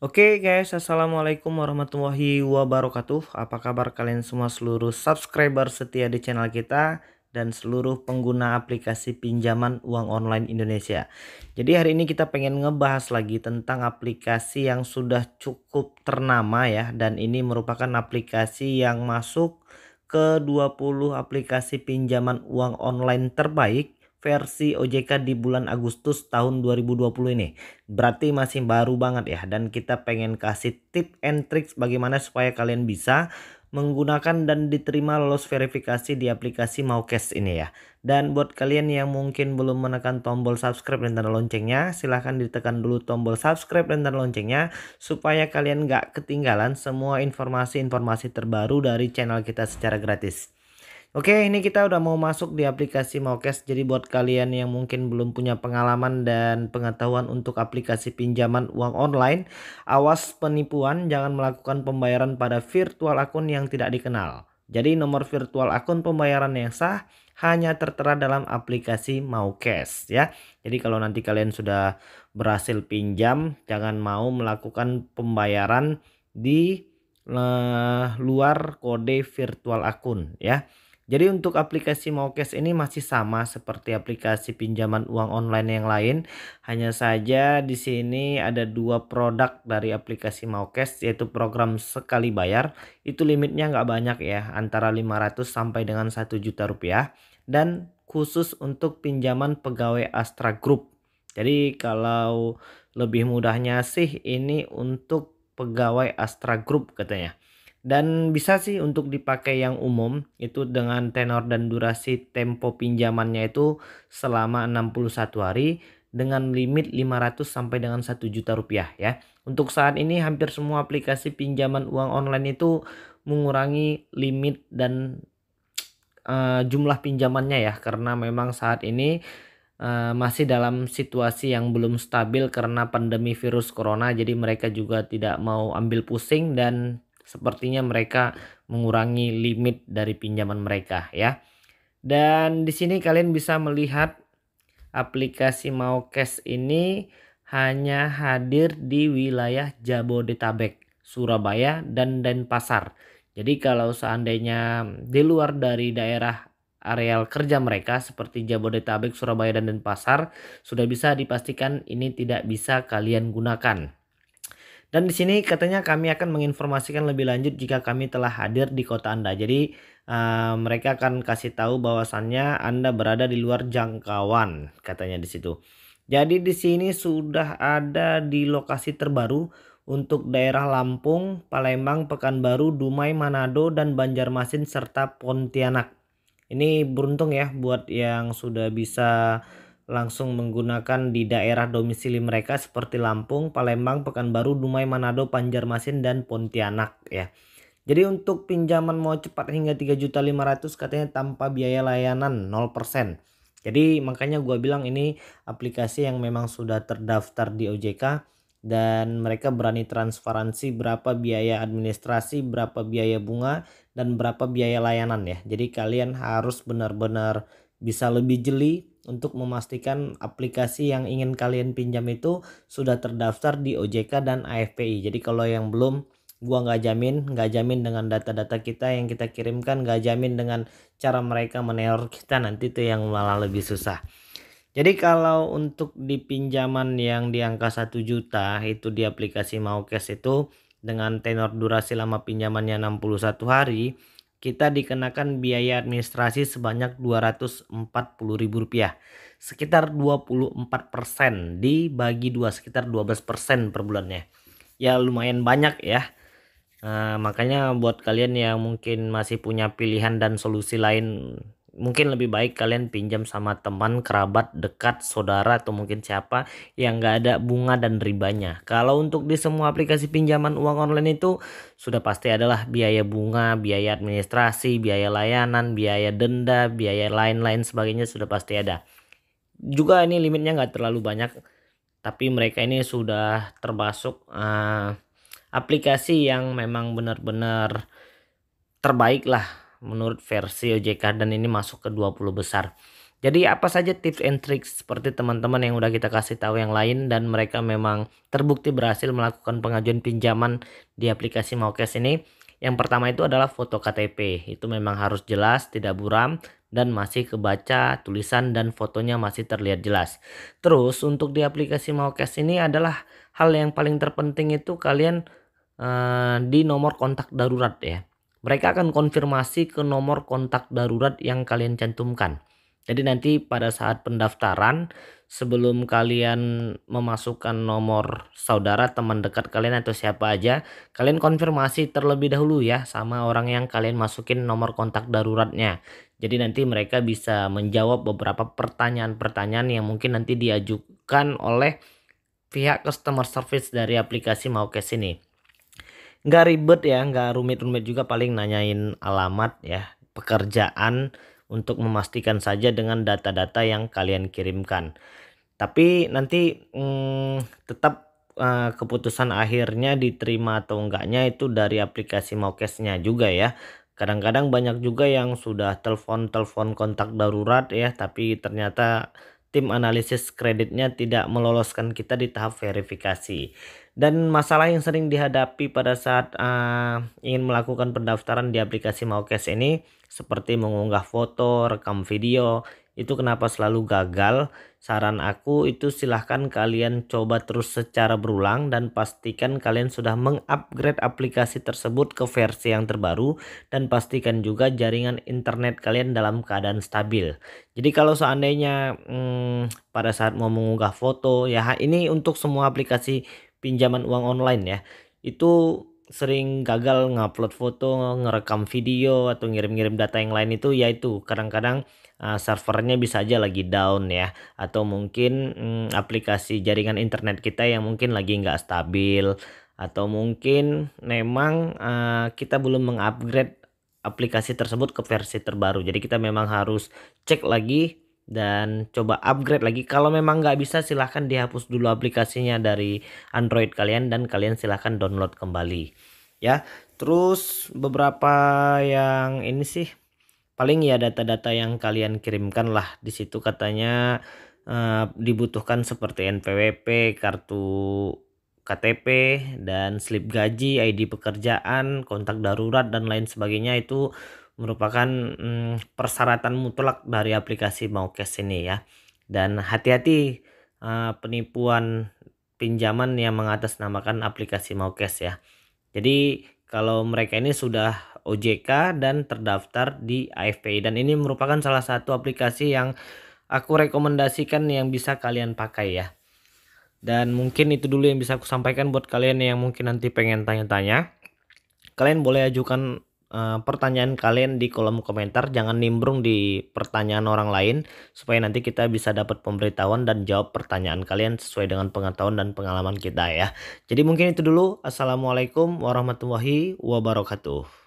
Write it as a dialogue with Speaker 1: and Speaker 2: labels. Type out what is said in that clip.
Speaker 1: Oke guys, assalamualaikum warahmatullahi wabarakatuh. Apa kabar kalian semua seluruh subscriber setia di channel kita dan seluruh pengguna aplikasi pinjaman uang online Indonesia. Jadi hari ini kita pengen ngebahas lagi tentang aplikasi yang sudah cukup ternama ya, dan ini merupakan aplikasi yang masuk ke 20 aplikasi pinjaman uang online terbaik versi OJK di bulan Agustus tahun 2020 ini. Berarti masih baru banget ya, dan kita pengen kasih tip and tricks bagaimana supaya kalian bisa menggunakan dan diterima lolos verifikasi di aplikasi Maucash ini ya. Dan buat kalian yang mungkin belum menekan tombol subscribe dan tanda loncengnya, silahkan ditekan dulu tombol subscribe dan tanda loncengnya supaya kalian gak ketinggalan semua informasi-informasi terbaru dari channel kita secara gratis. Oke, ini kita udah mau masuk di aplikasi Maucash. Jadi buat kalian yang mungkin belum punya pengalaman dan pengetahuan untuk aplikasi pinjaman uang online, awas penipuan, jangan melakukan pembayaran pada virtual akun yang tidak dikenal. Jadi nomor virtual akun pembayaran yang sah hanya tertera dalam aplikasi Maucash ya. Jadi kalau nanti kalian sudah berhasil pinjam, jangan mau melakukan pembayaran di luar kode virtual akun ya. Jadi untuk aplikasi Maucash ini masih sama seperti aplikasi pinjaman uang online yang lain. Hanya saja di sini ada dua produk dari aplikasi Maucash, yaitu program sekali bayar. Itu limitnya nggak banyak ya, antara 500 sampai dengan 1 juta rupiah. Dan khusus untuk pinjaman pegawai Astra Group. Jadi kalau lebih mudahnya sih ini untuk pegawai Astra Group katanya. Dan bisa sih untuk dipakai yang umum itu dengan tenor dan durasi tempo pinjamannya itu selama 61 hari dengan limit 500 sampai dengan 1 juta rupiah ya. Untuk saat ini hampir semua aplikasi pinjaman uang online itu mengurangi limit dan jumlah pinjamannya ya, karena memang saat ini masih dalam situasi yang belum stabil karena pandemi virus corona. Jadi mereka juga tidak mau ambil pusing dan sepertinya mereka mengurangi limit dari pinjaman mereka ya. Dan di sini kalian bisa melihat aplikasi Maucash ini hanya hadir di wilayah Jabodetabek, Surabaya dan Denpasar. Jadi kalau seandainya di luar dari daerah areal kerja mereka seperti Jabodetabek, Surabaya dan Denpasar, sudah bisa dipastikan ini tidak bisa kalian gunakan. Dan di sini katanya kami akan menginformasikan lebih lanjut jika kami telah hadir di kota Anda. Jadi mereka akan kasih tahu bahwasannya Anda berada di luar jangkauan katanya di situ. Jadi di sini sudah ada di lokasi terbaru untuk daerah Lampung, Palembang, Pekanbaru, Dumai, Manado dan Banjarmasin serta Pontianak. Ini beruntung ya buat yang sudah bisa langsung menggunakan di daerah domisili mereka seperti Lampung, Palembang, Pekanbaru, Dumai, Manado, Banjarmasin dan Pontianak ya. Jadi untuk pinjaman mau cepat hingga 3.500.000 katanya tanpa biaya layanan 0%. Jadi makanya gua bilang ini aplikasi yang memang sudah terdaftar di OJK dan mereka berani transparansi berapa biaya administrasi, berapa biaya bunga dan berapa biaya layanan ya. Jadi kalian harus benar-benar bisa lebih jeli untuk memastikan aplikasi yang ingin kalian pinjam itu sudah terdaftar di OJK dan AFPI. Jadi kalau yang belum, gua nggak jamin dengan data-data kita yang kita kirimkan, nggak jamin dengan cara mereka meneror kita, nanti tuh yang malah lebih susah. Jadi kalau untuk di pinjaman yang di angka 1 juta itu di aplikasi Maucash itu dengan tenor durasi lama pinjamannya 61 hari, kita dikenakan biaya administrasi sebanyak Rp240.000. Sekitar 24% dibagi 2, sekitar 12% per bulannya. Ya lumayan banyak ya. Makanya buat kalian yang mungkin masih punya pilihan dan solusi lain, mungkin lebih baik kalian pinjam sama teman, kerabat, dekat, saudara atau mungkin siapa yang nggak ada bunga dan ribanya. Kalau untuk di semua aplikasi pinjaman uang online itu sudah pasti adalah biaya bunga, biaya administrasi, biaya layanan, biaya denda, biaya lain-lain sebagainya sudah pasti ada. Juga ini limitnya nggak terlalu banyak, tapi mereka ini sudah termasuk aplikasi yang memang benar-benar terbaik lah menurut versi OJK dan ini masuk ke 20 besar. Jadi apa saja tips and tricks seperti teman-teman yang udah kita kasih tahu yang lain dan mereka memang terbukti berhasil melakukan pengajuan pinjaman di aplikasi Maukes ini. Yang pertama itu adalah foto KTP. Itu memang harus jelas, tidak buram dan masih kebaca tulisan dan fotonya masih terlihat jelas. Terus untuk di aplikasi Maukes ini adalah hal yang paling terpenting itu kalian di nomor kontak darurat ya. Mereka akan konfirmasi ke nomor kontak darurat yang kalian cantumkan. Jadi nanti pada saat pendaftaran, sebelum kalian memasukkan nomor saudara, teman dekat kalian atau siapa aja, kalian konfirmasi terlebih dahulu ya sama orang yang kalian masukin nomor kontak daruratnya. Jadi nanti mereka bisa menjawab beberapa pertanyaan-pertanyaan yang mungkin nanti diajukan oleh pihak customer service dari aplikasi Maukes ini. Nggak ribet ya, nggak rumit-rumit juga, paling nanyain alamat ya, pekerjaan, untuk memastikan saja dengan data-data yang kalian kirimkan. Tapi nanti tetap keputusan akhirnya diterima atau enggaknya itu dari aplikasi Maukesnya juga ya. Kadang-kadang banyak juga yang sudah telepon-telepon kontak darurat ya, tapi ternyata tim analisis kreditnya tidak meloloskan kita di tahap verifikasi. Dan masalah yang sering dihadapi pada saat ingin melakukan pendaftaran di aplikasi Maukes ini seperti mengunggah foto, rekam video, itu kenapa selalu gagal? Saran aku itu silahkan kalian coba terus secara berulang dan pastikan kalian sudah mengupgrade aplikasi tersebut ke versi yang terbaru, dan pastikan juga jaringan internet kalian dalam keadaan stabil. Jadi kalau seandainya pada saat mau mengunggah foto ya, ini untuk semua aplikasi pinjaman uang online ya, itu sering gagal ngupload foto, ngerekam video atau ngirim-ngirim data yang lain, itu yaitu kadang-kadang servernya bisa aja lagi down ya, atau mungkin aplikasi jaringan internet kita yang mungkin lagi nggak stabil, atau mungkin memang kita belum mengupgrade aplikasi tersebut ke versi terbaru. Jadi kita memang harus cek lagi dan coba upgrade lagi. Kalau memang nggak bisa, silahkan dihapus dulu aplikasinya dari Android kalian dan kalian silahkan download kembali ya. Terus beberapa yang ini sih paling ya data-data yang kalian kirimkan lah. Di situ katanya dibutuhkan seperti NPWP, kartu KTP, dan slip gaji, ID pekerjaan, kontak darurat dan lain sebagainya. Itu merupakan persyaratan mutlak dari aplikasi Maukes ini ya. Dan hati-hati penipuan pinjaman yang mengatasnamakan aplikasi Maukes ya. Jadi kalau mereka ini sudah OJK dan terdaftar di AFPI, dan ini merupakan salah satu aplikasi yang aku rekomendasikan yang bisa kalian pakai ya. Dan mungkin itu dulu yang bisa aku sampaikan buat kalian yang mungkin nanti pengen tanya-tanya. Kalian boleh ajukan pertanyaan kalian di kolom komentar, jangan nimbrung di pertanyaan orang lain, supaya nanti kita bisa dapat pemberitahuan dan jawab pertanyaan kalian sesuai dengan pengetahuan dan pengalaman kita ya. Jadi mungkin itu dulu. Assalamualaikum warahmatullahi wabarakatuh.